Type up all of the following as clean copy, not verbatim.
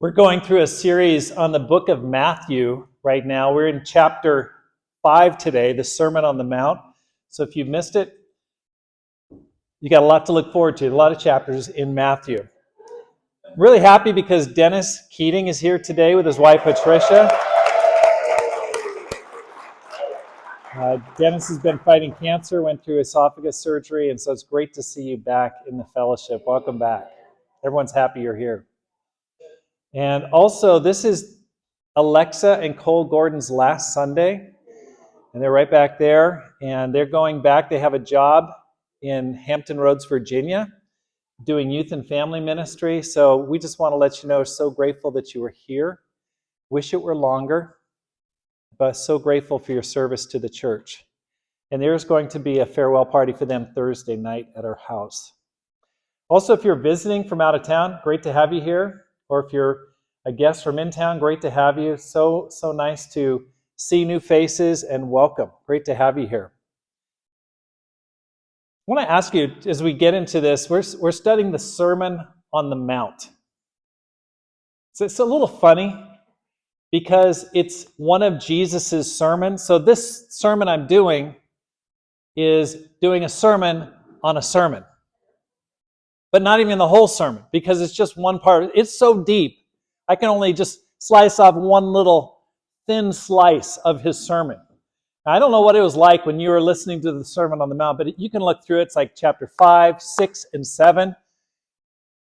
We're going through a series on the book of Matthew right now. We're in chapter 5 today, the Sermon on the Mount. So if you missed it, you got a lot to look forward to, a lot of chapters in Matthew. I'm really happy because Dennis Keating is here today with his wife Patricia. Dennis has been fighting cancer, went through esophagus surgery, and so it's great to see you back in the fellowship. Welcome back. Everyone's happy you're here. And also, this is Alexa and Cole Gordon's last Sunday, and they're right back there, and they're going back. They have a job in Hampton Roads, Virginia, doing youth and family ministry. So we just want to let you know, we're so grateful that you were here. Wish it were longer, but so grateful for your service to the church. And there's going to be a farewell party for them Thursday night at our house. Also, if you're visiting from out of town, great to have you here. Or if you're a guest from in town, great to have you. So nice to see new faces and welcome. Great to have you here. I want to ask you, as we get into this, we're studying the Sermon on the Mount. So it's a little funny because it's one of Jesus's sermons. So this sermon I'm doing is doing a sermon on a sermon. But not even the whole sermon, because it's just one part. It's so deep, I can only just slice off one little thin slice of his sermon. Now, I don't know what it was like when you were listening to the Sermon on the Mount, but you can look through it. It's like chapter 5, 6, and 7.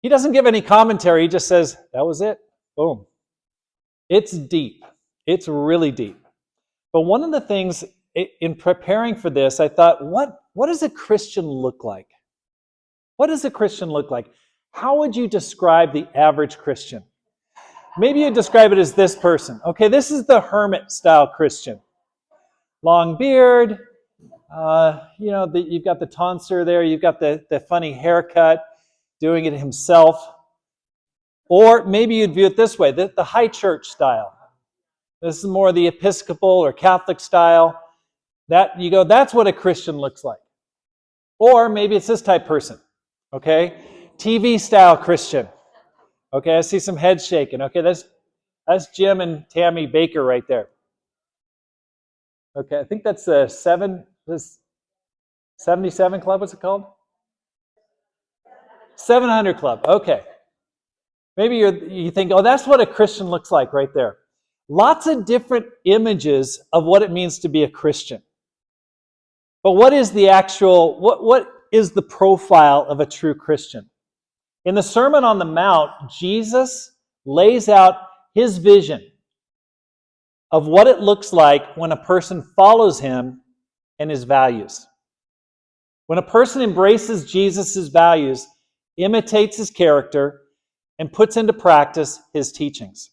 He doesn't give any commentary. He just says, that was it. Boom. It's deep. It's really deep. But one of the things in preparing for this, I thought, what does a Christian look like? What does a Christian look like? How would you describe the average Christian? Maybe you describe it as this person. Okay, this is the hermit-style Christian. Long beard, you've got the tonsure there, you've got the funny haircut, doing it himself. Or maybe you'd view it this way, the high church style. This is more the Episcopal or Catholic style. That's what a Christian looks like. Or maybe it's this type person. Okay, TV style Christian. Okay, I see some heads shaking. Okay, that's Jim and Tammy Baker right there. Okay, I think that's the 77 Club. What's it called? 700 Club. Okay, maybe you think, oh, that's what a Christian looks like right there. Lots of different images of what it means to be a Christian. But what is the actual? What is the profile of a true Christian? In the Sermon on the Mount, Jesus lays out his vision of what it looks like when a person follows him and his values. When a person embraces Jesus' values, imitates his character, and puts into practice his teachings.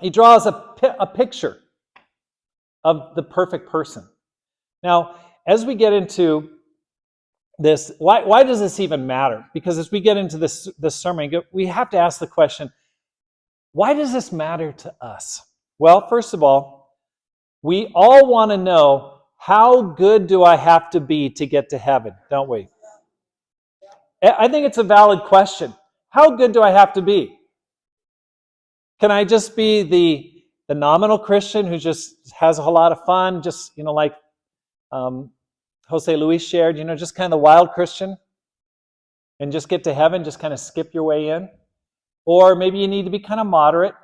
He draws a picture of the perfect person. Now, as we get into this, why does this even matter? Because as we get into this sermon, we have to ask the question, why does this matter to us? Well, first of all, we all want to know, how good do I have to be to get to heaven, don't we? I think it's a valid question. How good do I have to be? Can I just be the nominal Christian who just has a whole lot of fun, just, like Jose Luis shared, just kind of the wild Christian, and just get to heaven, just kind of skip your way in? Or maybe you need to be kind of moderate.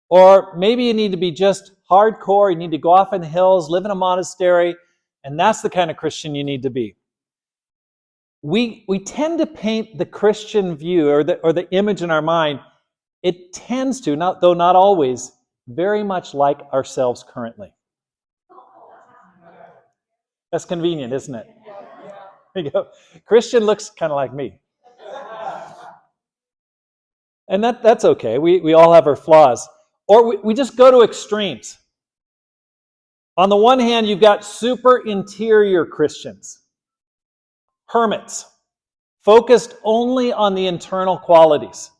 Or maybe you need to be just hardcore, you need to go off in the hills, live in a monastery, and that's the kind of Christian you need to be. We tend to paint the Christian view or the image in our mind. It tends to, though not always, very much like ourselves currently. That's convenient, isn't it? There you go. Christian looks kind of like me. And that's okay. We all have our flaws. Or we just go to extremes. On the one hand, you've got super interior Christians, hermits, focused only on the internal qualities.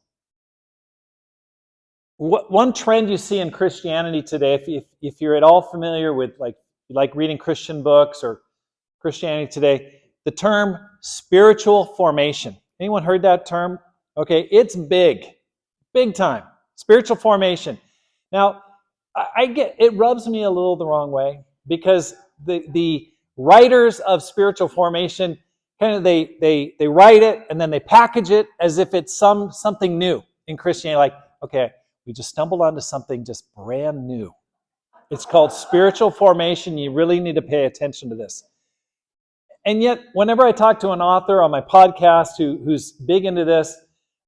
One trend you see in Christianity today, if you're at all familiar with like reading Christian books or Christianity Today, the term spiritual formation. Anyone heard that term? Okay, it's big time. Spiritual formation. Now, I get it rubs me a little the wrong way because the writers of spiritual formation kind of they write it and then they package it as if it's something new in Christianity. Like, okay, we just stumbled onto something just brand new. It's called spiritual formation. You really need to pay attention to this. And yet, whenever I talk to an author on my podcast who's big into this,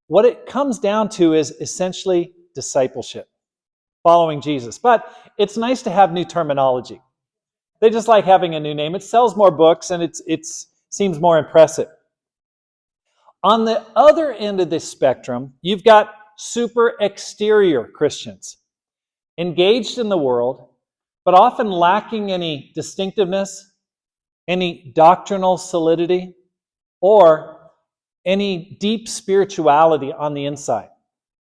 what it comes down to is essentially discipleship, following Jesus. But it's nice to have new terminology. They just like having a new name. It sells more books and it seems more impressive. On the other end of this spectrum, you've got super exterior Christians, engaged in the world, but often lacking any distinctiveness, any doctrinal solidity, or any deep spirituality on the inside.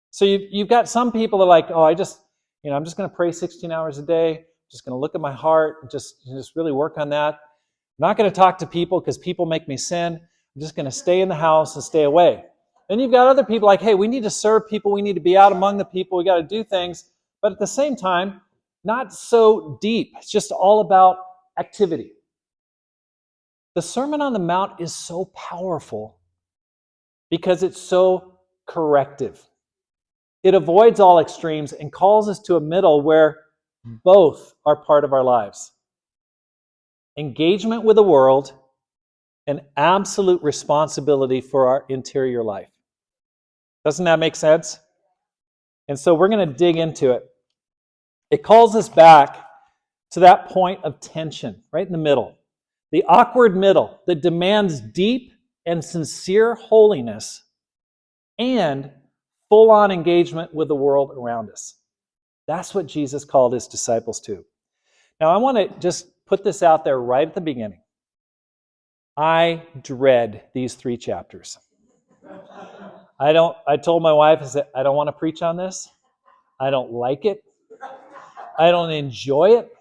So you've got some people that are like, oh, I'm just going to pray 16 hours a day. I'm just going to look at my heart and just really work on that. I'm not going to talk to people because people make me sin. I'm just going to stay in the house and stay away. Then you've got other people like, hey, we need to serve people. We need to be out among the people. We got to do things. But at the same time, not so deep. It's just all about activity. The Sermon on the Mount is so powerful because it's so corrective. It avoids all extremes and calls us to a middle where both are part of our lives. Engagement with the world and absolute responsibility for our interior life. Doesn't that make sense? And so we're going to dig into it. It calls us back to that point of tension, right in the middle. The awkward middle that demands deep and sincere holiness and full-on engagement with the world around us. That's what Jesus called his disciples to. Now, I want to just put this out there right at the beginning. I dread these 3 chapters. I told my wife, I said, I don't want to preach on this. I don't like it. I don't enjoy it.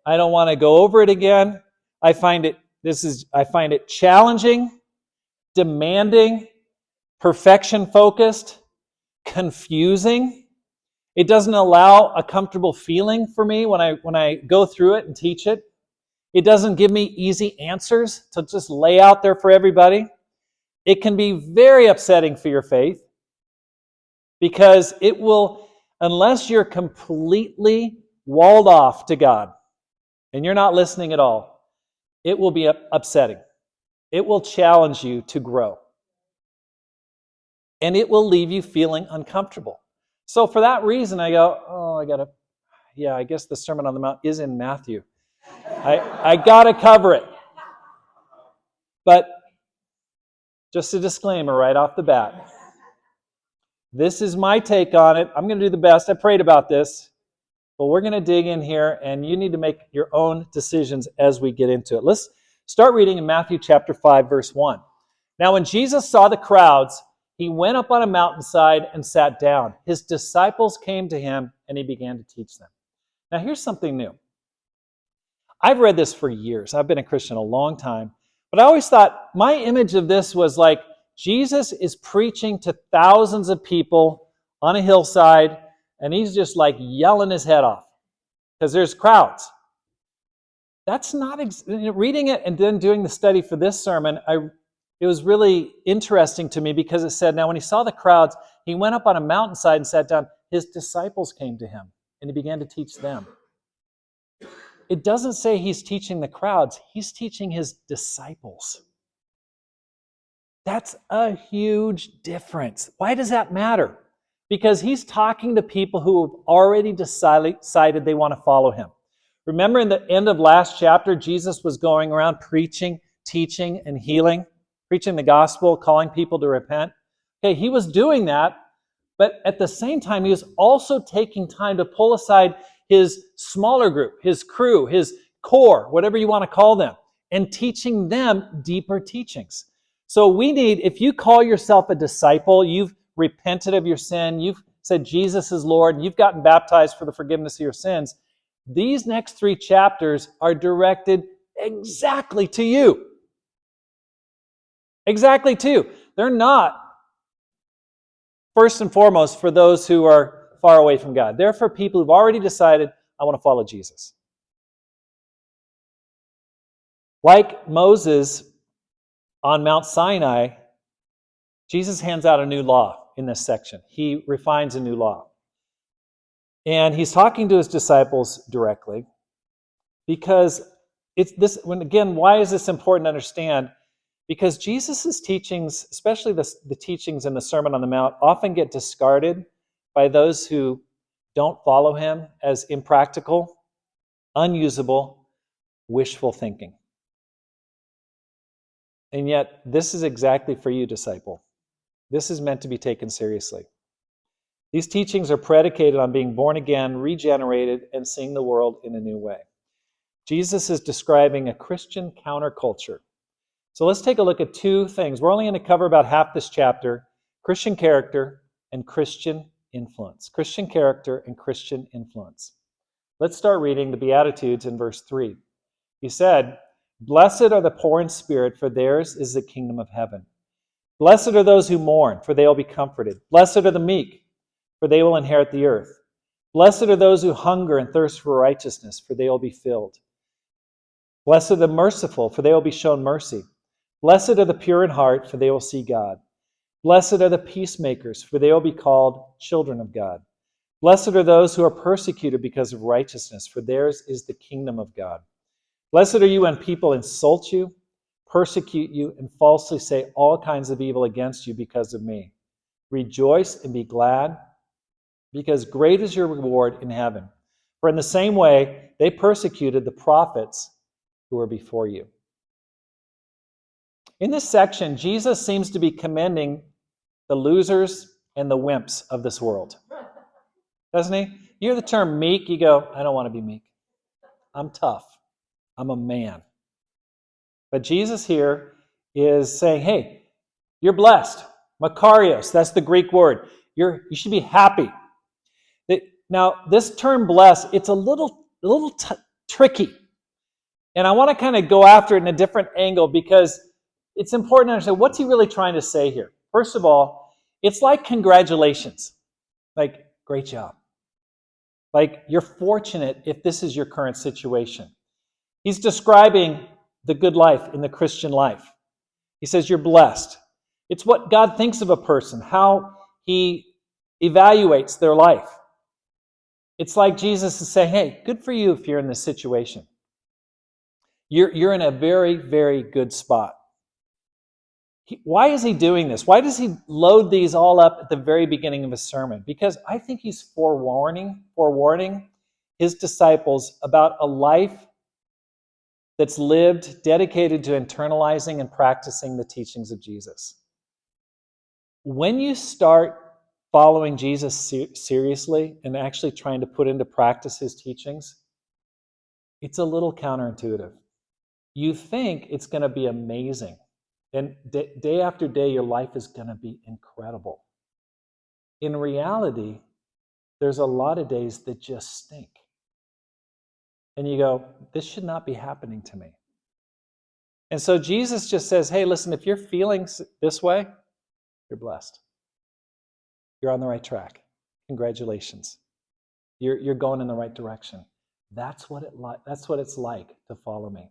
I don't want to go over it again. I find it challenging, demanding, perfection-focused, confusing. It doesn't allow a comfortable feeling for me when I go through it and teach it. It doesn't give me easy answers to just lay out there for everybody. It can be very upsetting for your faith because it will, unless you're completely walled off to God and you're not listening at all, it will be upsetting. It will challenge you to grow. And it will leave you feeling uncomfortable. So for that reason, I go, I guess the Sermon on the Mount is in Matthew. I got to cover it. But just a disclaimer right off the bat. This is my take on it. I'm going to do the best. I prayed about this. But we're going to dig in here, and you need to make your own decisions as we get into it. Let's start reading in Matthew chapter 5, verse 1. Now, when Jesus saw the crowds, he went up on a mountainside and sat down. His disciples came to him, and he began to teach them. Now, here's something new. I've read this for years. I've been a Christian a long time. But I always thought my image of this was like Jesus is preaching to thousands of people on a hillside, and he's just like yelling his head off because there's crowds. That's not, reading it and then doing the study for this sermon, it was really interesting to me because it said, now when he saw the crowds, he went up on a mountainside and sat down. His disciples came to him and he began to teach them. It doesn't say he's teaching the crowds, he's teaching his disciples. That's a huge difference. Why does that matter? Because he's talking to people who have already decided they want to follow him. Remember in the end of last chapter, Jesus was going around preaching, teaching, and healing, preaching the gospel, calling people to repent. Okay, he was doing that, but at the same time, he was also taking time to pull aside his smaller group, his crew, his core, whatever you want to call them, and teaching them deeper teachings. So we need, if you call yourself a disciple, you've repented of your sin, you've said Jesus is Lord, and you've gotten baptized for the forgiveness of your sins, these next 3 chapters are directed exactly to you. Exactly to you. They're not, first and foremost, for those who are far away from God. They're for people who've already decided, I want to follow Jesus. Like Moses on Mount Sinai, Jesus hands out a new law in this section. He refines a new law. And he's talking to his disciples directly because why is this important to understand? Because Jesus' teachings, especially the teachings in the Sermon on the Mount, often get discarded by those who don't follow him as impractical, unusable, wishful thinking. And yet, this is exactly for you, disciple. This is meant to be taken seriously. These teachings are predicated on being born again, regenerated, and seeing the world in a new way. Jesus is describing a Christian counterculture. So let's take a look at two things. We're only going to cover about half this chapter: Christian character and Christian influence. Christian character and Christian influence. Let's start reading the Beatitudes in verse 3. He said, "Blessed are the poor in spirit, for theirs is the kingdom of heaven. Blessed are those who mourn, for they will be comforted. Blessed are the meek, for they will inherit the earth. Blessed are those who hunger and thirst for righteousness, for they will be filled. Blessed are the merciful, for they will be shown mercy. Blessed are the pure in heart, for they will see God. Blessed are the peacemakers, for they will be called children of God. Blessed are those who are persecuted because of righteousness, for theirs is the kingdom of God. Blessed are you when people insult you, persecute you, and falsely say all kinds of evil against you because of me. Rejoice and be glad, because great is your reward in heaven. For in the same way they persecuted the prophets who were before you." In this section, Jesus seems to be commending the losers and the wimps of this world. Doesn't he? You hear the term meek, you go, I don't want to be meek. I'm tough. I'm a man. But Jesus here is saying, hey, you're blessed. Makarios, that's the Greek word. You should be happy. Now, this term blessed, it's a little tricky. And I want to kind of go after it in a different angle because it's important to understand what's he really trying to say here. First of all, it's like congratulations. Like, great job. Like, you're fortunate if this is your current situation. He's describing the good life in the Christian life. He says you're blessed. It's what God thinks of a person, how he evaluates their life. It's like Jesus is saying, hey, good for you if you're in this situation. You're in a very, very good spot. Why is he doing this? Why does he load these all up at the very beginning of his sermon? Because I think he's forewarning his disciples about a life that's lived dedicated to internalizing and practicing the teachings of Jesus. When you start following Jesus seriously and actually trying to put into practice his teachings, it's a little counterintuitive. You think it's going to be amazing. And day after day, your life is going to be incredible. In reality, there's a lot of days that just stink. And you go, this should not be happening to me. And so Jesus just says, hey, listen, if you're feeling this way, you're blessed. You're on the right track. Congratulations. You're going in the right direction. That's what it's like to follow me.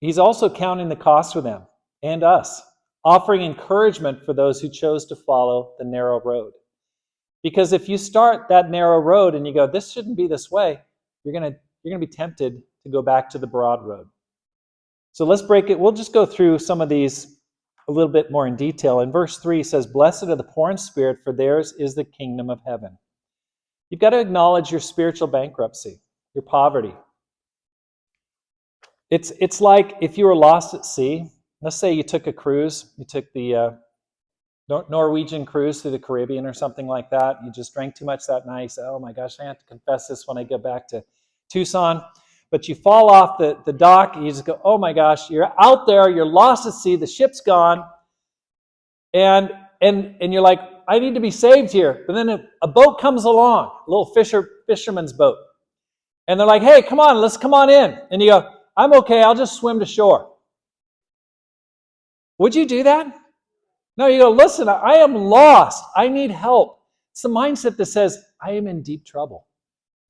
He's also counting the cost for them and us, offering encouragement for those who chose to follow the narrow road. Because if you start that narrow road and you go, this shouldn't be this way, you're going to be tempted to go back to the broad road. So let's break it. We'll just go through some of these a little bit more in detail. In verse 3, it says, "Blessed are the poor in spirit, for theirs is the kingdom of heaven." You've got to acknowledge your spiritual bankruptcy, your poverty. It's like if you were lost at sea. Let's say you took a cruise. You took the Norwegian cruise through the Caribbean or something like that. You just drank too much that night. You say, oh my gosh, I have to confess this when I get back to Tucson. But you fall off the dock and you just go, oh my gosh, you're out there, you're lost at sea, the ship's gone. And you're like, I need to be saved here. But then a boat comes along, a little fisherman's boat. And they're like, hey, come on, let's come on in. And you go, I'm okay, I'll just swim to shore. Would you do that? No, you go, listen, I am lost. I need help. It's the mindset that says, I am in deep trouble.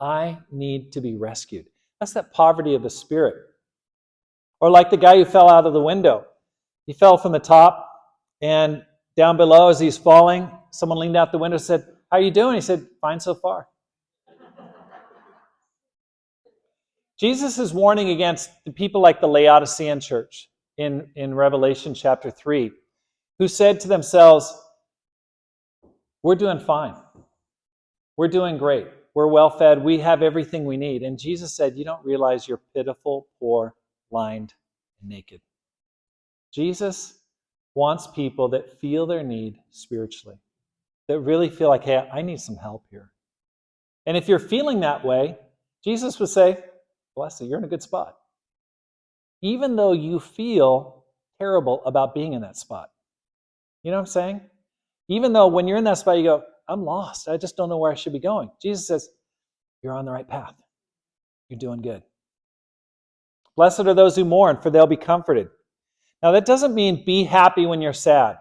I need to be rescued. That's that poverty of the spirit. Or like the guy who fell out of the window. He fell from the top, and down below as he's falling, someone leaned out the window and said, how are you doing? He said, fine so far. Jesus is warning against the people like the Laodicean church in Revelation chapter 3, who said to themselves, we're doing fine. We're doing great. We're well fed. We have everything we need. And Jesus said, you don't realize you're pitiful, poor, blind, and naked. Jesus wants people that feel their need spiritually, that really feel like, hey, I need some help here. And if you're feeling that way, Jesus would say, bless you, you're in a good spot. Even though you feel terrible about being in that spot. You know what I'm saying? Even though when you're in that spot, you go, I'm lost. I just don't know where I should be going. Jesus says, you're on the right path. You're doing good. Blessed are those who mourn, for they'll be comforted. Now, that doesn't mean be happy when you're sad.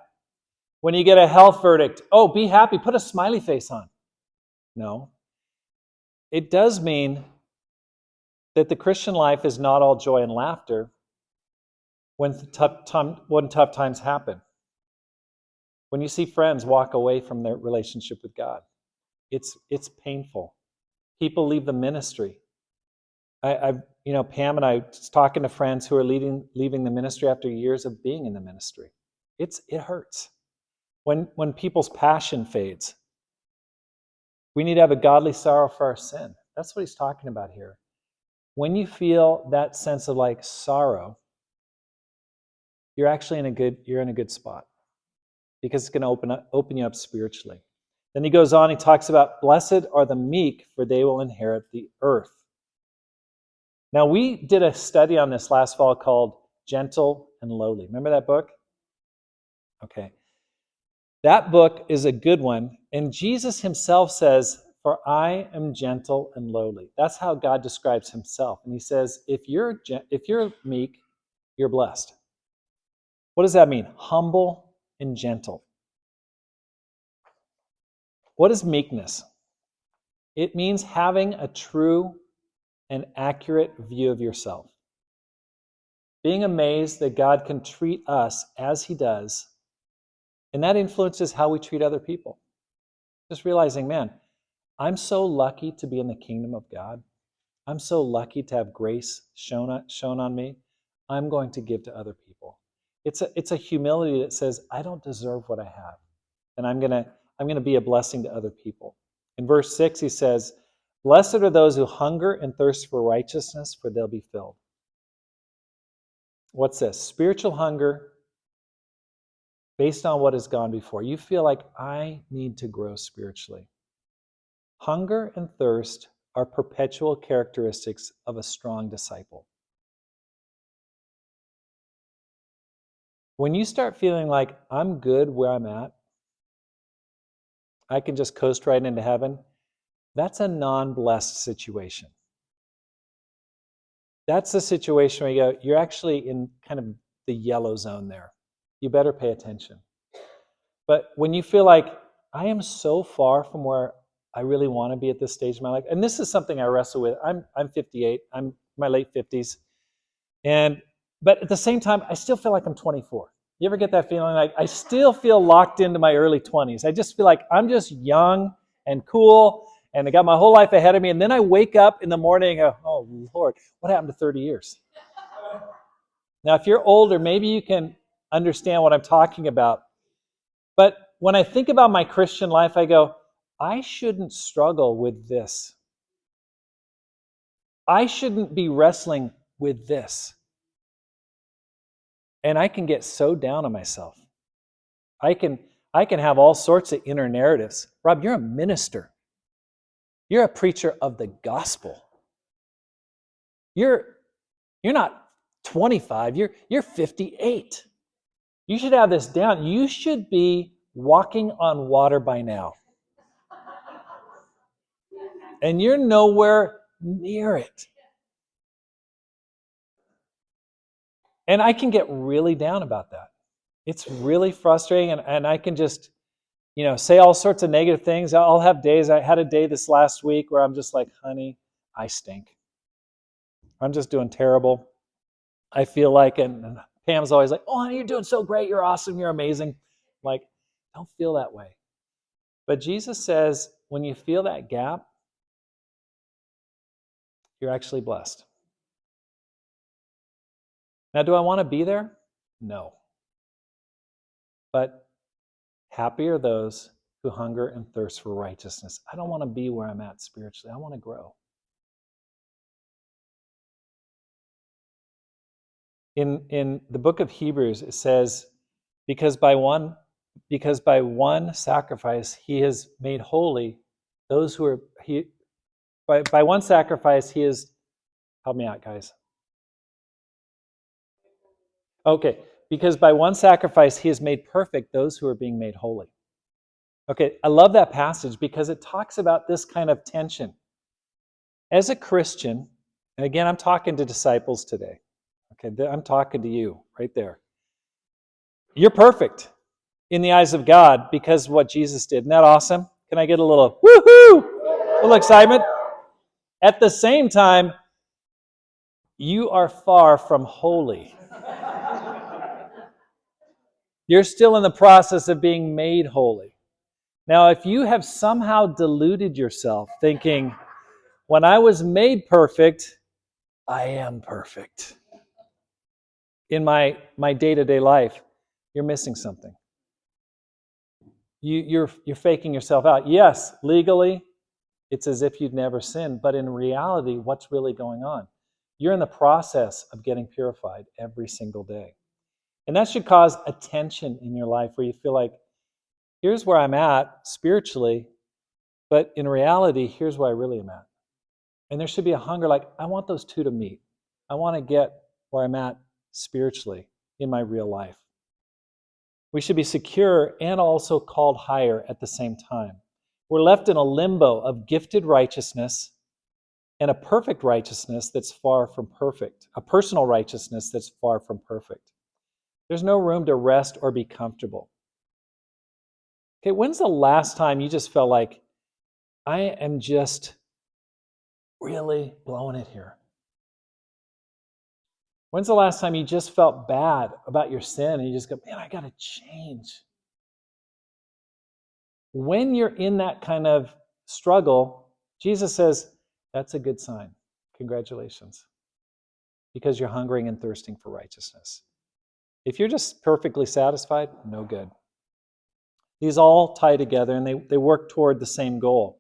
When you get a health verdict, oh, be happy, put a smiley face on. No. It does mean that the Christian life is not all joy and laughter when tough times happen. When you see friends walk away from their relationship with God, it's painful. People leave the ministry. Pam and I was talking to friends who are leaving the ministry after years of being in the ministry. It hurts. When people's passion fades, we need to have a godly sorrow for our sin. That's what he's talking about here. When you feel that sense of like sorrow, you're actually in a good spot, because it's going to open you up spiritually. Then he goes on, he talks about, blessed are the meek, for they will inherit the earth. Now, we did a study on this last fall called Gentle and Lowly. Remember that book? Okay. That book is a good one, and Jesus himself says, for I am gentle and lowly. That's how God describes himself. And he says, if you're meek, you're blessed. What does that mean? Humble and gentle. What is meekness? It means having a true and accurate view of yourself. Being amazed that God can treat us as he does, and that influences how we treat other people. Just realizing, man, I'm so lucky to be in the kingdom of God. I'm so lucky to have grace shown on me. I'm going to give to other people. It's a humility that says, I don't deserve what I have, and I'm gonna be a blessing to other people. In verse 6, he says, blessed are those who hunger and thirst for righteousness, for they'll be filled. What's this? Spiritual hunger based on what has gone before. You feel like, I need to grow spiritually. Hunger and thirst are perpetual characteristics of a strong disciple. When you start feeling like, I'm good where I'm at, I can just coast right into heaven, that's a non-blessed situation. That's the situation where you go, you're actually in kind of the yellow zone there. You better pay attention. But when you feel like, I am so far from where I really want to be at this stage of my life, and this is something I wrestle with. I'm 58. I'm in my late 50s. But at the same time, I still feel like I'm 24. You ever get that feeling? Like I still feel locked into my early 20s. I just feel like I'm just young and cool, and I got my whole life ahead of me. And then I wake up in the morning and go, oh, Lord, what happened to 30 years? Now, if you're older, maybe you can understand what I'm talking about. But when I think about my Christian life, I go, I shouldn't struggle with this. I shouldn't be wrestling with this. And I can get so down on myself. I can have all sorts of inner narratives. Rob, you're a minister. You're a preacher of the gospel. You're not 25, you're 58. You should have this down. You should be walking on water by now. And you're nowhere near it. And I can get really down about that. It's really frustrating, and I can just say all sorts of negative things. I'll have days. I had a day this last week where I'm just like, honey, I stink. I'm just doing terrible. I feel like, and Pam's always like, oh, honey, you're doing so great. You're awesome. You're amazing. I'm like, don't feel that way. But Jesus says, when you feel that gap, you're actually blessed. Now, do I want to be there? No. But happy are those who hunger and thirst for righteousness. I don't want to be where I'm at spiritually. I want to grow. In the book of Hebrews, it says, because by one sacrifice he has made holy those who are by one sacrifice he is, help me out, guys. Okay, because by one sacrifice he has made perfect those who are being made holy. Okay, I love that passage because it talks about this kind of tension. As a Christian, and again, I'm talking to disciples today. Okay, I'm talking to you right there. You're perfect in the eyes of God because of what Jesus did. Isn't that awesome? Can I get a little woohoo? A little excitement? At the same time, you are far from holy. You're still in the process of being made holy. Now, if you have somehow deluded yourself thinking, when I was made perfect, I am perfect. In my day-to-day life, you're missing something. You're faking yourself out. Yes, legally, it's as if you'd never sinned, but in reality, what's really going on? You're in the process of getting purified every single day. And that should cause a tension in your life where you feel like, here's where I'm at spiritually, but in reality, here's where I really am at. And there should be a hunger like, I want those two to meet. I want to get where I'm at spiritually in my real life. We should be secure and also called higher at the same time. We're left in a limbo of gifted righteousness and a perfect righteousness that's far from perfect, a personal righteousness that's far from perfect. There's no room to rest or be comfortable. Okay, when's the last time you just felt like, I am just really blowing it here? When's the last time you just felt bad about your sin and you just go, man, I got to change? When you're in that kind of struggle, Jesus says, that's a good sign. Congratulations. Because you're hungering and thirsting for righteousness. If you're just perfectly satisfied, no good. These all tie together and they work toward the same goal.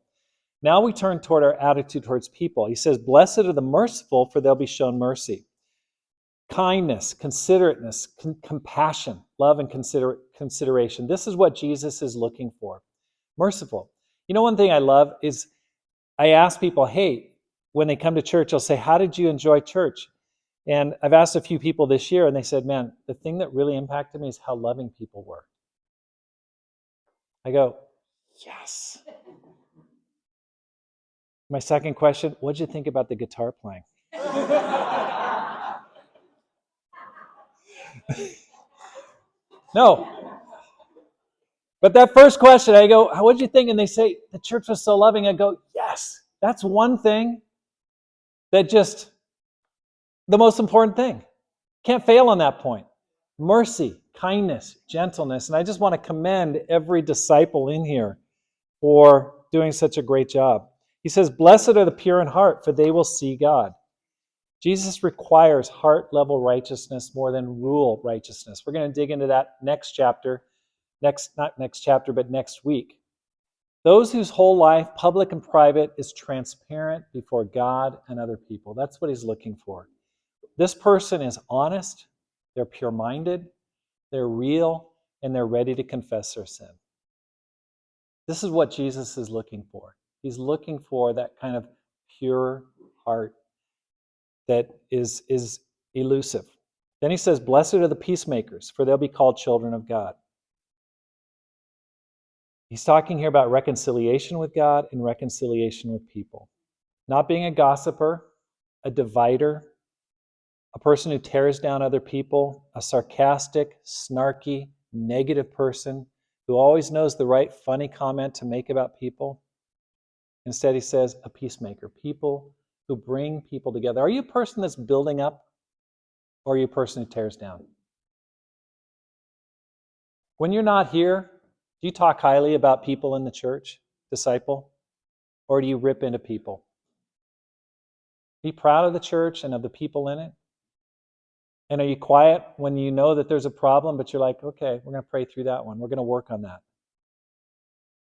Now we turn toward our attitude towards people. He says, blessed are the merciful, for they'll be shown mercy. Kindness, considerateness, compassion, love, and consideration. This is what Jesus is looking for. Merciful. You know, one thing I love is I ask people, hey, when they come to church, I'll say, how did you enjoy church? And I've asked a few people this year, and they said, man, the thing that really impacted me is how loving people were. I go, yes. My second question, what'd you think about the guitar playing? No. But that first question, I go, what'd you think? And they say, the church was so loving. I go, yes. That's one thing that just, the most important thing. Can't fail on that point. Mercy, kindness, gentleness. And I just want to commend every disciple in here for doing such a great job. He says, blessed are the pure in heart, for they will see God. Jesus requires heart-level righteousness more than rule righteousness. We're going to dig into that next chapter. Not next chapter, but next week. Those whose whole life, public and private, is transparent before God and other people. That's what he's looking for. This person is honest, they're pure-minded, they're real, and they're ready to confess their sin. This is what Jesus is looking for. He's looking for that kind of pure heart that is elusive. Then he says, blessed are the peacemakers, for they'll be called children of God. He's talking here about reconciliation with God and reconciliation with people. Not being a gossiper, a divider, a person who tears down other people, a sarcastic, snarky, negative person who always knows the right funny comment to make about people. Instead, he says, a peacemaker, people who bring people together. Are you a person that's building up, or are you a person who tears down? When you're not here, do you talk highly about people in the church, disciple, or do you rip into people? Be proud of the church and of the people in it. And are you quiet when you know that there's a problem, but you're like, okay, we're going to pray through that one. We're going to work on that.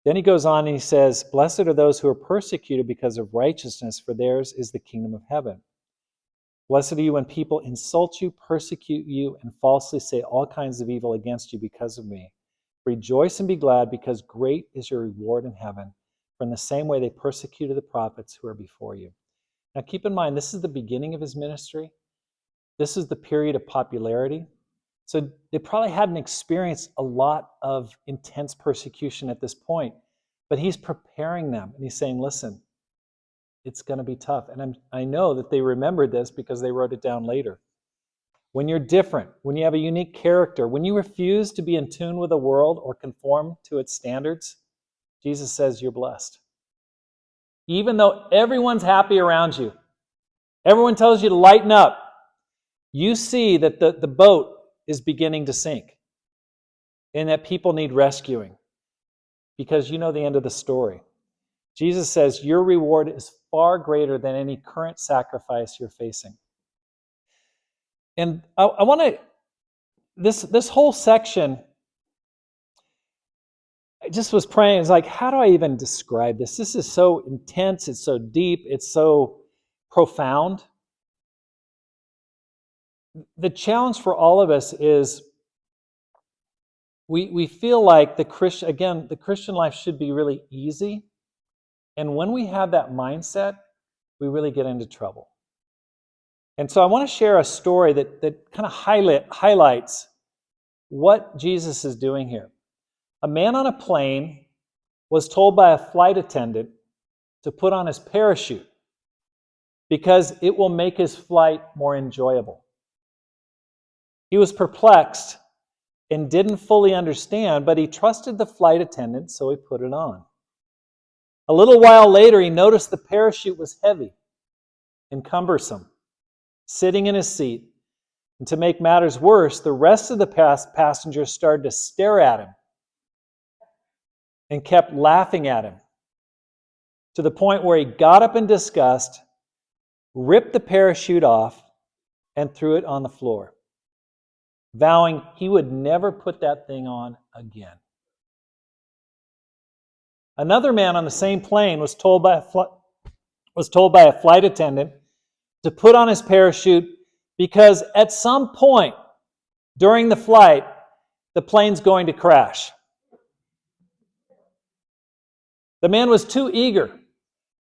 Then he goes on and he says, blessed are those who are persecuted because of righteousness, for theirs is the kingdom of heaven. Blessed are you when people insult you, persecute you, and falsely say all kinds of evil against you because of me. Rejoice and be glad, because great is your reward in heaven. For in the same way they persecuted the prophets who are before you. Now keep in mind, this is the beginning of his ministry. This is the period of popularity. So they probably hadn't experienced a lot of intense persecution at this point, but he's preparing them and he's saying, listen, it's going to be tough. And I know that they remembered this because they wrote it down later. When you're different, when you have a unique character, when you refuse to be in tune with the world or conform to its standards, Jesus says you're blessed. Even though everyone's happy around you, everyone tells you to lighten up, you see that the boat is beginning to sink and that people need rescuing because you know the end of the story. Jesus says your reward is far greater than any current sacrifice you're facing. And I want to, this whole section, I just was praying, it's like, how do I even describe this? This is so intense, it's so deep, it's so profound. The challenge for all of us is we feel like the Christian life should be really easy. And when we have that mindset, we really get into trouble. And so I want to share a story that kind of highlights what Jesus is doing here. A man on a plane was told by a flight attendant to put on his parachute because it will make his flight more enjoyable. He was perplexed and didn't fully understand, but he trusted the flight attendant, so he put it on. A little while later, he noticed the parachute was heavy and cumbersome, sitting in his seat. And to make matters worse, the rest of the passengers started to stare at him and kept laughing at him, to the point where he got up in disgust, ripped the parachute off, and threw it on the floor, vowing he would never put that thing on again. Another man on the same plane was told by a flight attendant to put on his parachute because at some point during the flight, the plane's going to crash. The man was too eager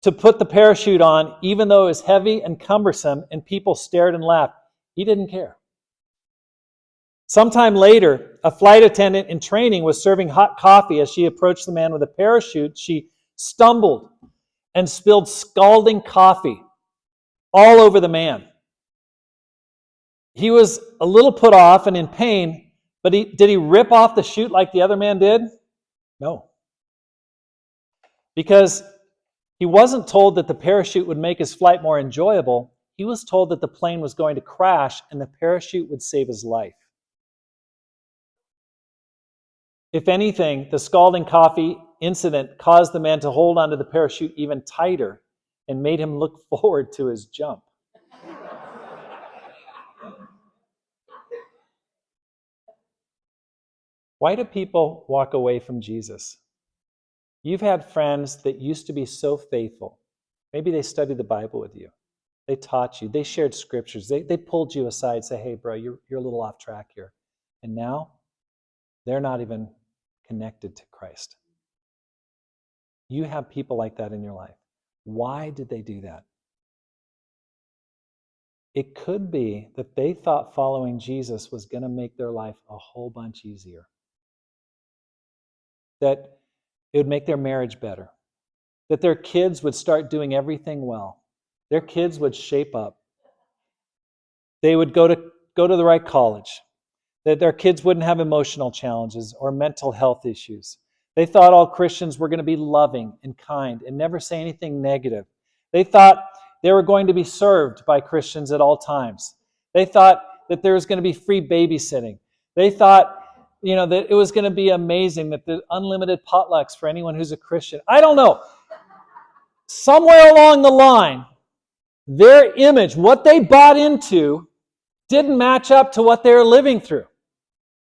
to put the parachute on, even though it was heavy and cumbersome, and people stared and laughed. He didn't care. Sometime later, a flight attendant in training was serving hot coffee. As she approached the man with a parachute, she stumbled and spilled scalding coffee all over the man. He was a little put off and in pain, but did he rip off the chute like the other man did? No. Because he wasn't told that the parachute would make his flight more enjoyable. He was told that the plane was going to crash and the parachute would save his life. If anything, the scalding coffee incident caused the man to hold onto the parachute even tighter and made him look forward to his jump. Why do people walk away from Jesus? You've had friends that used to be so faithful. Maybe they studied the Bible with you. They taught you. They shared scriptures. They pulled you aside and say, hey, bro, you're a little off track here. And now they're not even connected to Christ. You have people like that in your life. Why did they do that? It could be that they thought following Jesus was going to make their life a whole bunch easier. That it would make their marriage better. That their kids would start doing everything well. Their kids would shape up. They would go to the right college. that their kids wouldn't have emotional challenges or mental health issues. They thought all Christians were going to be loving and kind and never say anything negative. They thought they were going to be served by Christians at all times. They thought that there was going to be free babysitting. They thought, that it was going to be amazing, that there's unlimited potlucks for anyone who's a Christian. I don't know. Somewhere along the line, their image, what they bought into, didn't match up to what they were living through.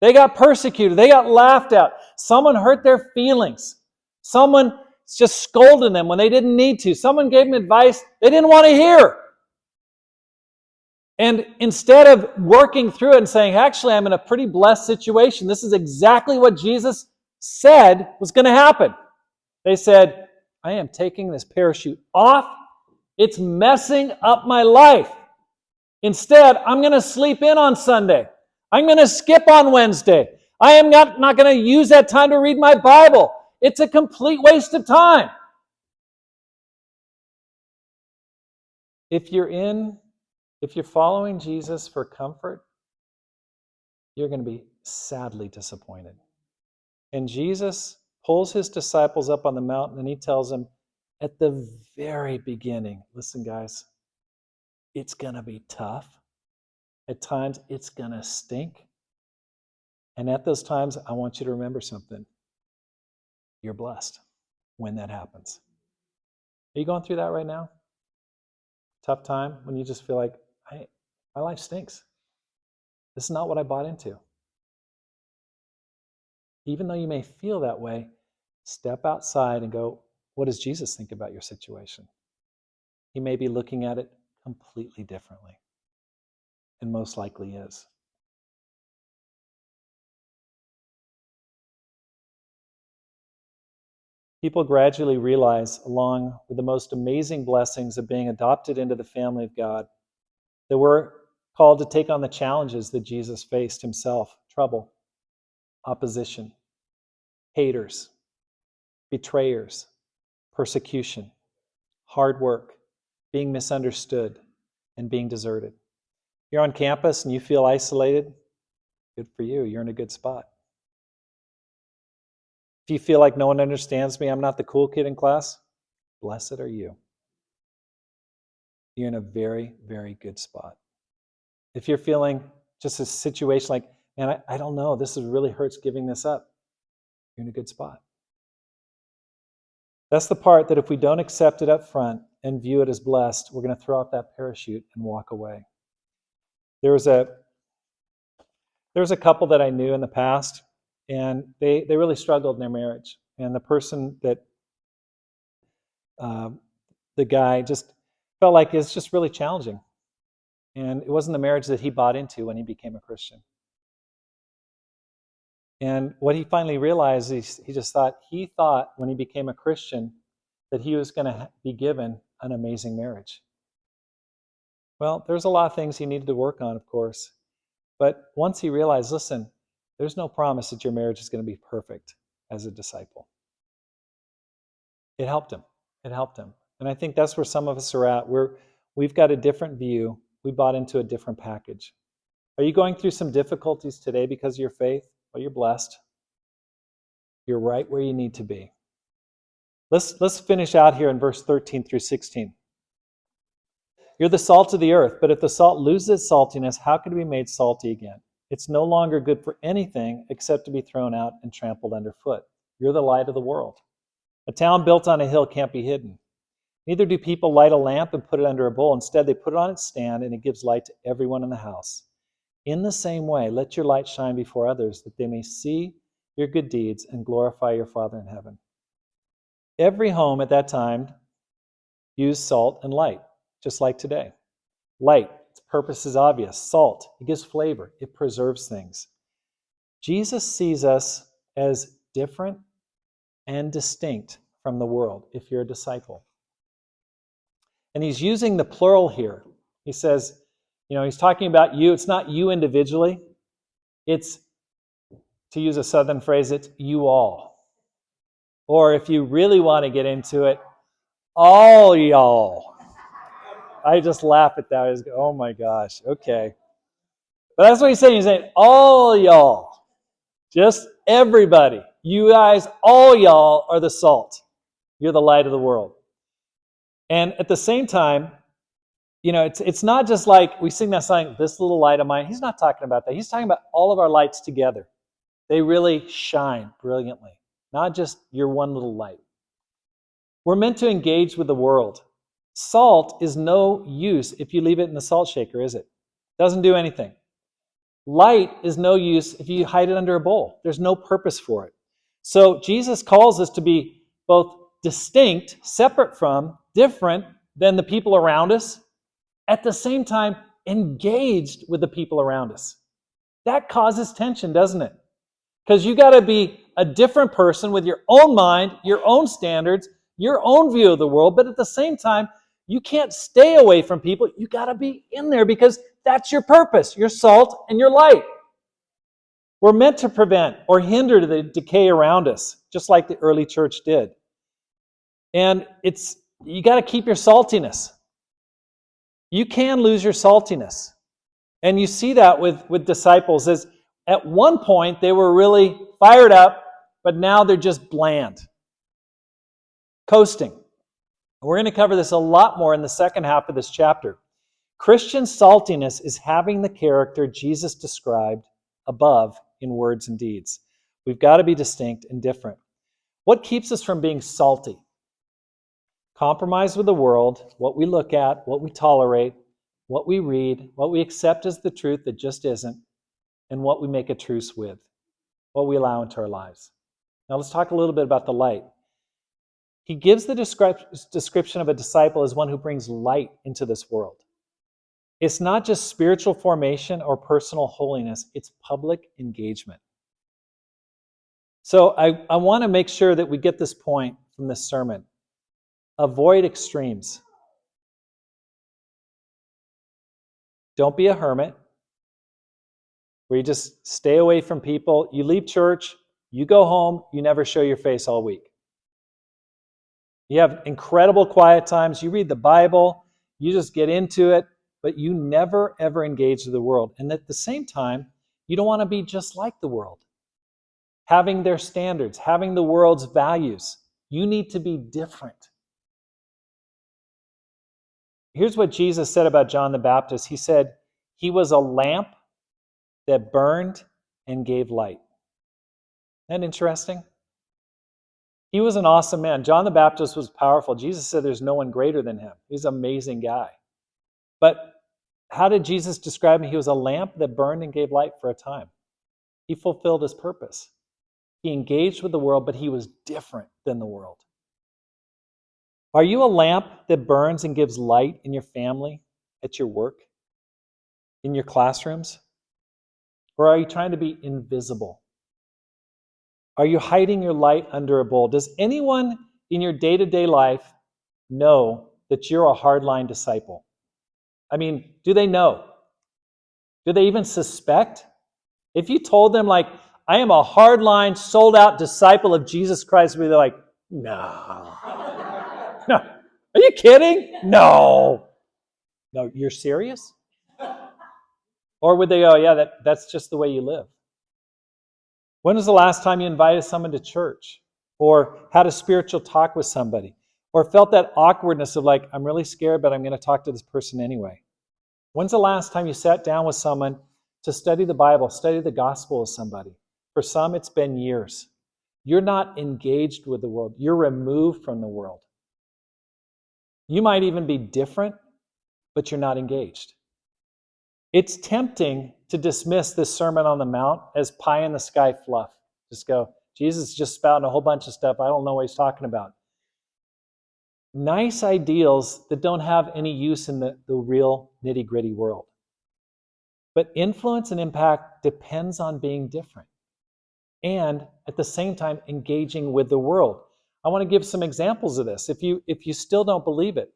They got persecuted. They got laughed at. Someone hurt their feelings. Someone just scolded them when they didn't need to. Someone gave them advice they didn't want to hear. And instead of working through it and saying, actually, I'm in a pretty blessed situation, this is exactly what Jesus said was going to happen. They said, I am taking this parachute off. It's messing up my life. Instead, I'm going to sleep in on Sunday. I'm going to skip on Wednesday. I am not going to use that time to read my Bible. It's a complete waste of time. If you're following Jesus for comfort, you're going to be sadly disappointed. And Jesus pulls his disciples up on the mountain and he tells them at the very beginning, listen guys, it's going to be tough. At times, it's going to stink. And at those times, I want you to remember something. You're blessed when that happens. Are you going through that right now? Tough time when you just feel like, my life stinks. This is not what I bought into. Even though you may feel that way, step outside and go, what does Jesus think about your situation? He may be looking at it completely differently. And most likely is. People gradually realize, along with the most amazing blessings of being adopted into the family of God, that we're called to take on the challenges that Jesus faced himself: trouble, opposition, haters, betrayers, persecution, hard work, being misunderstood, and being deserted. You're on campus and you feel isolated, good for you. You're in a good spot. If you feel like no one understands me, I'm not the cool kid in class, blessed are you. You're in a very, very good spot. If you're feeling just a situation like, man, I don't know, this really hurts giving this up, you're in a good spot. That's the part that if we don't accept it up front and view it as blessed, we're going to throw out that parachute and walk away. There was a couple that I knew in the past, and they really struggled in their marriage. And the person that, the guy just felt like it's just really challenging. And it wasn't the marriage that he bought into when he became a Christian. And what he finally realized is he thought when he became a Christian that he was going to be given an amazing marriage. Well, there's a lot of things he needed to work on, of course. But once he realized, listen, there's no promise that your marriage is going to be perfect as a disciple. It helped him. It helped him. And I think that's where some of us are at. We've got a different view. We bought into a different package. Are you going through some difficulties today because of your faith? Well, you're blessed. You're right where you need to be. Let's finish out here in verse 13 through 16. You're the salt of the earth, but if the salt loses its saltiness, how can it be made salty again? It's no longer good for anything except to be thrown out and trampled underfoot. You're the light of the world. A town built on a hill can't be hidden. Neither do people light a lamp and put it under a bowl. Instead, they put it on its stand, and it gives light to everyone in the house. In the same way, let your light shine before others, that they may see your good deeds and glorify your Father in heaven. Every home at that time used salt and light, just like today. Light, its purpose is obvious. Salt, it gives flavor. It preserves things. Jesus sees us as different and distinct from the world if you're a disciple. And he's using the plural here. He says, he's talking about you. It's not you individually. It's, to use a southern phrase, it's you all. Or if you really want to get into it, all y'all. I just laugh at that. I just go, oh my gosh, okay. But that's what he's saying. He's saying, all y'all, just everybody, you guys, all y'all are the salt. You're the light of the world. And at the same time, it's not just like we sing that song, this little light of mine. He's not talking about that. He's talking about all of our lights together. They really shine brilliantly, not just your one little light. We're meant to engage with the world. Salt is no use if you leave it in the salt shaker, is it? Doesn't do anything. Light is no use if you hide it under a bowl. There's no purpose for it. So Jesus calls us to be both distinct, separate from, different than the people around us, at the same time engaged with the people around us. That causes tension, doesn't it? Because you got to be a different person with your own mind, your own standards, your own view of the world, but at the same time, you can't stay away from people. You got to be in there because that's your purpose, your salt and your light. We're meant to prevent or hinder the decay around us, just like the early church did. And you got to keep your saltiness. You can lose your saltiness. And you see that with disciples. As at one point, they were really fired up, but now they're just bland. Coasting. We're going to cover this a lot more in the second half of this chapter. Christian saltiness is having the character Jesus described above in words and deeds. We've got to be distinct and different. What keeps us from being salty? Compromise with the world, what we look at, what we tolerate, what we read, what we accept as the truth that just isn't, and what we make a truce with, what we allow into our lives. Now let's talk a little bit about the light. He gives the description of a disciple as one who brings light into this world. It's not just spiritual formation or personal holiness, it's public engagement. So I want to make sure that we get this point from this sermon. Avoid extremes. Don't be a hermit where you just stay away from people. You leave church, you go home, you never show your face all week. You have incredible quiet times. You read the Bible, you just get into it, but you never, ever engage with the world. And at the same time, you don't want to be just like the world. Having their standards, having the world's values. You need to be different. Here's what Jesus said about John the Baptist. He said, he was a lamp that burned and gave light. Isn't that interesting? He was an awesome man. John the Baptist was powerful. Jesus said there's no one greater than him. He's an amazing guy. But how did Jesus describe him? He was a lamp that burned and gave light for a time. He fulfilled his purpose. He engaged with the world, but he was different than the world. Are you a lamp that burns and gives light in your family, at your work, in your classrooms? Or are you trying to be invisible? Are you hiding your light under a bowl? Does anyone in your day-to-day life know that you're a hardline disciple? I mean, do they know? Do they even suspect? If you told them, like, I am a hardline, sold-out disciple of Jesus Christ, would be like, no. No. Are you kidding? No. No, you're serious? Or would they go, yeah, that's just the way you live? When was the last time you invited someone to church? Or had a spiritual talk with somebody? Or felt that awkwardness of like, I'm really scared, but I'm going to talk to this person anyway? When's the last time you sat down with someone to study the Bible, study the gospel with somebody? For some, it's been years. You're not engaged with the world. You're removed from the world. You might even be different, but you're not engaged. It's tempting to dismiss this Sermon on the Mount as pie-in-the-sky fluff. Just go, Jesus is just spouting a whole bunch of stuff. I don't know what he's talking about. Nice ideals that don't have any use in the real nitty-gritty world. But influence and impact depends on being different. And at the same time, engaging with the world. I want to give some examples of this if you still don't believe it.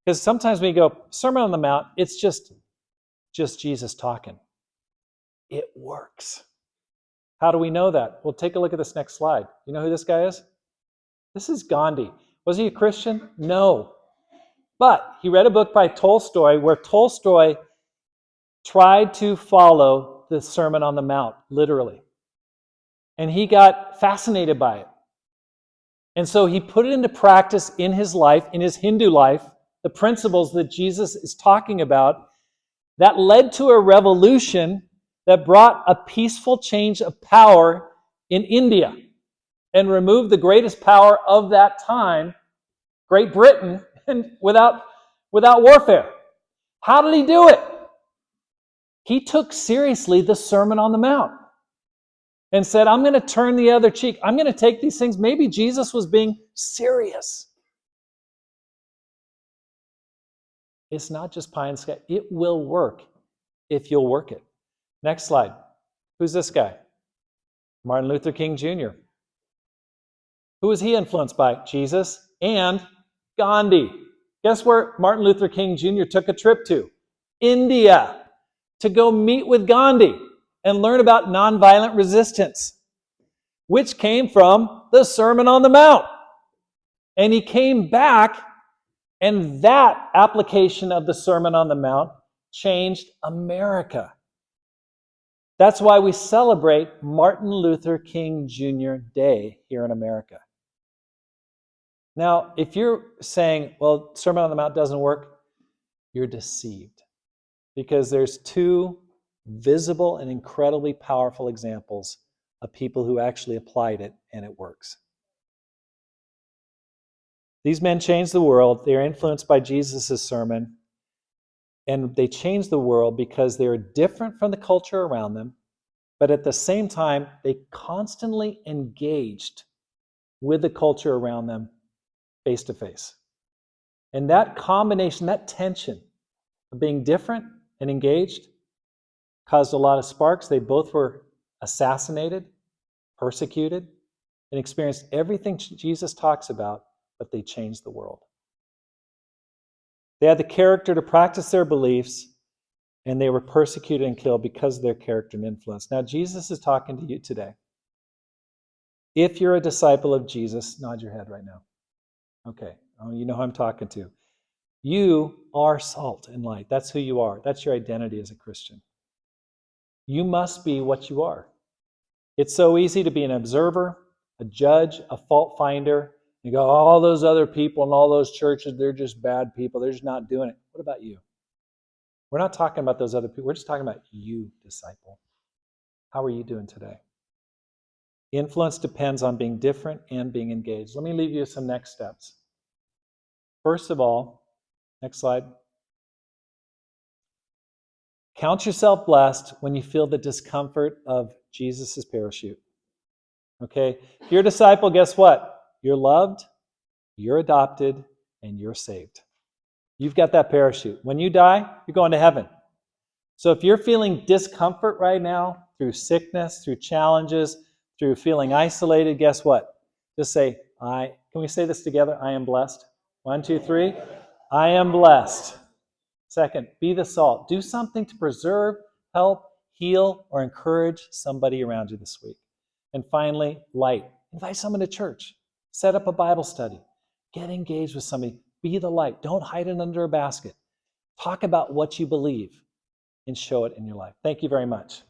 Because sometimes when you go, Sermon on the Mount, it's just Jesus talking. It works. How do we know that? Well, take a look at this next slide. You know who this guy is? This is Gandhi. Was he a Christian? No. But he read a book by Tolstoy where Tolstoy tried to follow the Sermon on the Mount, literally. And he got fascinated by it. And so he put it into practice in his life, in his Hindu life, the principles that Jesus is talking about. That led to a revolution that brought a peaceful change of power in India and removed the greatest power of that time, Great Britain, and without warfare. How did he do it? He took seriously the Sermon on the Mount and said, I'm going to turn the other cheek. I'm going to take these things. Maybe Jesus was being serious. It's not just pie in the sky. It will work if you'll work it. Next slide. Who's this guy? Martin Luther King Jr. Who was he influenced by? Jesus and Gandhi. Guess where Martin Luther King Jr. took a trip to? India, to go meet with Gandhi and learn about nonviolent resistance, which came from the Sermon on the Mount. And he came back, and that application of the Sermon on the Mount changed America. That's why we celebrate Martin Luther King Jr. Day here in America. Now, if you're saying, well, Sermon on the Mount doesn't work, you're deceived. Because there's two visible and incredibly powerful examples of people who actually applied it and it works. These men changed the world. They are influenced by Jesus' sermon. And they changed the world because they were different from the culture around them. But at the same time, they constantly engaged with the culture around them face to face. And that combination, that tension of being different and engaged caused a lot of sparks. They both were assassinated, persecuted, and experienced everything Jesus talks about, but they changed the world. They had the character to practice their beliefs, and they were persecuted and killed because of their character and influence. Now, Jesus is talking to you today. If you're a disciple of Jesus, nod your head right now. Okay, you know who I'm talking to. You are salt and light. That's who you are. That's your identity as a Christian. You must be what you are. It's so easy to be an observer, a judge, a fault finder. You go, all those other people in all those churches, they're just bad people. They're just not doing it. What about you? We're not talking about those other people. We're just talking about you, disciple. How are you doing today? Influence depends on being different and being engaged. Let me leave you with some next steps. First of all, next slide. Count yourself blessed when you feel the discomfort of Jesus' parachute. Okay? If you're a disciple, guess what? You're loved, you're adopted, and you're saved. You've got that parachute. When you die, you're going to heaven. So if you're feeling discomfort right now through sickness, through challenges, through feeling isolated, guess what? Just say, can we say this together? I am blessed. 1, 2, 3. I am blessed. Second, be the salt. Do something to preserve, help, heal, or encourage somebody around you this week. And finally, light. Invite someone to church. Set up a Bible study. Get engaged with somebody. Be the light. Don't hide it under a basket. Talk about what you believe and show it in your life. Thank you very much.